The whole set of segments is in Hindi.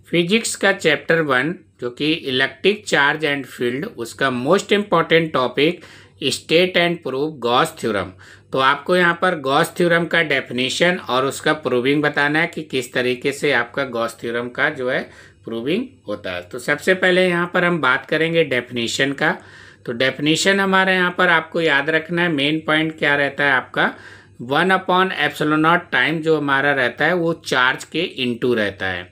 फिजिक्स का चैप्टर 1 जो कि इलेक्ट्रिक चार्ज एंड फील्ड, उसका most important topic state and prove Gauss theorem. तो आपको यहाँ पर गॉस थ्योरम का डेफिनेशन और उसका प्रूविंग बताना है कि किस तरीके से आपका गॉस थ्योरम का जो है प्रूविंग होता है। तो सबसे पहले यहाँ पर हम बात करेंगे डेफिनेशन का। तो डेफिनेशन हमारे यहाँ पर आपको याद रखना है, मेन पॉइंट क्या रहता है आपका 1/ε0 टाइम जो हमारा रहता है वो चार्ज के इनटू रहता है।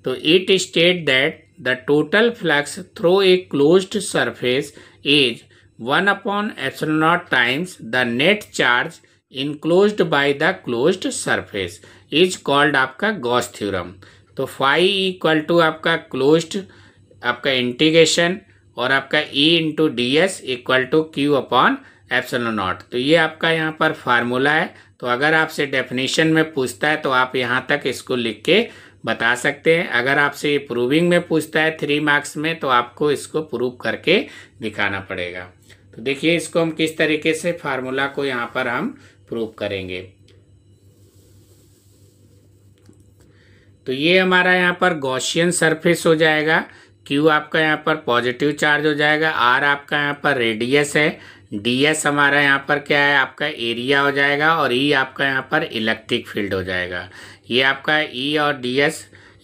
तो it state that the total flux through a closed surface is 1/ε0 times the net charge enclosed by the closed surface is called आपका गॉस थ्योरम। तो फाई इक्वल टू आपका क्लोज्ड आपका इंटीग्रेशन और आपका E into D S equal to Q/ε0। तो ये आपका यहाँ पर फार्मूला है। तो अगर आपसे डेफिनेशन में पूछता है तो आप यहाँ तक इसको लिख के बता सकते हैं। अगर आपसे ये प्रूविंग में पूछता है 3 मार्क्स में तो आपको इसको प्रूव करके दिखाना पड़ेगा। तो देखिए इसको हम किस तरीके से फार्मूला को यहाँ पर हम प्रूव करेंगे। तो ये हमारा यहाँ पर गॉसियन सरफेस हो जाएगा। Q आपका यहाँ पर पॉजिटिव चार्ज हो जाएगा, R आपका यहाँ पर रेडियस है, ds हमारा यहाँ पर क्या है आपका एरिया हो जाएगा और E आपका यहाँ पर इलेक्ट्रिक फील्ड हो जाएगा। ये आपका E और ds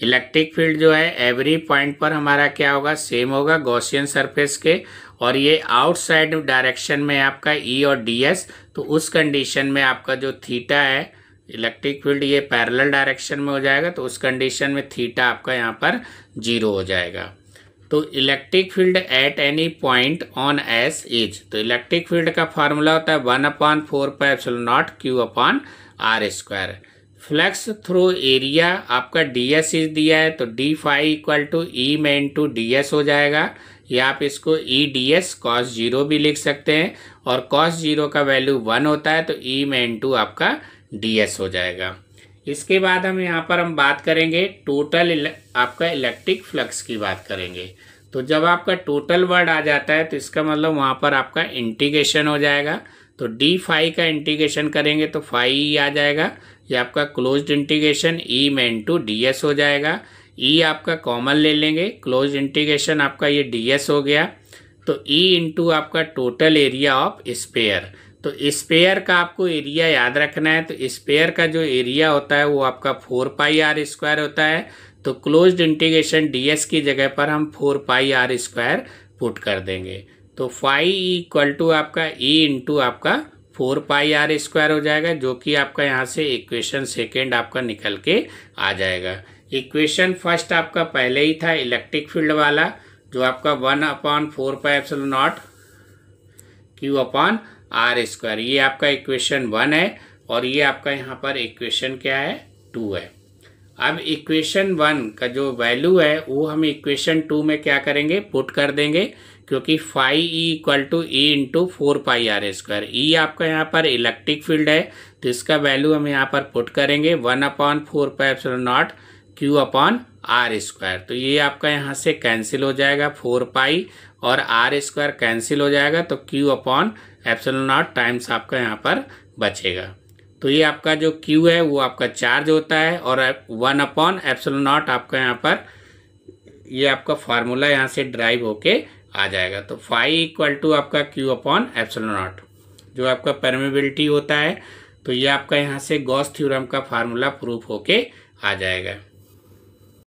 इलेक्ट्रिक फील्ड जो है एवरी पॉइंट पर हमारा क्या होगा सेम होगा गॉसियन सरफेस के, और ये आउटसाइड डायरेक्शन में आपका E और ds। तो उस कंडीशन में आपका जो थीटा है इलेक्ट्रिक फील्ड ये पैरेलल डायरेक्शन में हो जाएगा, तो उस कंडीशन में थीटा आपका यहाँ पर 0 हो जाएगा। तो electric field at any point on S is, तो इलेक्ट्रिक फील्ड का फार्मूला होता है 1/4πε0 Q/r²। फ्लक्स थ्रू एरिया आपका ds इज दिया है, तो d phi equal to E में इंटू ds हो जाएगा, या आप इसको E ds cos 0 भी लिख सकते हैं, और cos 0 का वैल्यू 1 होता है तो E में इंटू आपका ds हो जाएगा। इसके बाद हम यहाँ पर हम बात करेंगे टोटल आपका इलेक्ट्रिक फ्लक्स की बात करेंगे। तो जब आपका टोटल वर्ड आ जाता है तो इसका मतलब वहाँ पर आपका इंटीग्रेशन हो जाएगा। तो डी फाई का इंटीग्रेशन करेंगे तो फाई आ जाएगा, ये आपका क्लोज्ड इंटीग्रेशन E में इंटू ds हो जाएगा। E आपका कॉमन ले लेंगे, क्लोज इंटीग्रेशन आपका ये ds हो गया, तो E इंटू आपका टोटल एरिया ऑफ स्फीयर। तो स्फीयर का आपको एरिया याद रखना है, तो स्फीयर का जो एरिया होता है वो आपका 4πr² होता है। तो क्लोज्ड इंटीग्रेशन ds की जगह पर हम 4πr² पुट कर देंगे, तो फाई इक्वल टू आपका E इंटू आपका 4πr² हो जाएगा, जो कि आपका यहाँ से इक्वेशन सेकेंड आपका निकल के आ जाएगा। इक्वेशन फर्स्ट आपका पहले ही था इलेक्ट्रिक फील्ड वाला, जो आपका 1/4πε0 Q/r², ये आपका इक्वेशन 1 है, और ये आपका यहाँ पर इक्वेशन क्या है 2 है। अब इक्वेशन 1 का जो वैल्यू है वो हम इक्वेशन 2 में क्या करेंगे पुट कर देंगे, क्योंकि phi equal to E into 4πr²। E आपका यहाँ पर इलेक्ट्रिक फील्ड है, तो इसका वैल्यू हम यहाँ पर पुट करेंगे 1/4πε0 Q/r²। तो ये आपका यहाँ से कैंसिल हो जाएगा, 4π और r² कैंसिल हो जाएगा, तो Q/ε0 टाइम्स आपका यहाँ पर बचेगा। तो ये आपका जो Q है वो आपका चार्ज होता है, और 1/ε0 आपका यहाँ पर ये आपका फार्मूला यहाँ से ड्राइव होके आ जाएगा। तो फाई इक्वल टू आपका Q/ε0 जो आपका परमेबिलिटी होता है, तो ये आपका यहाँ से गॉस थ्योरम का फार्मूला प्रूफ होके आ जाएगा।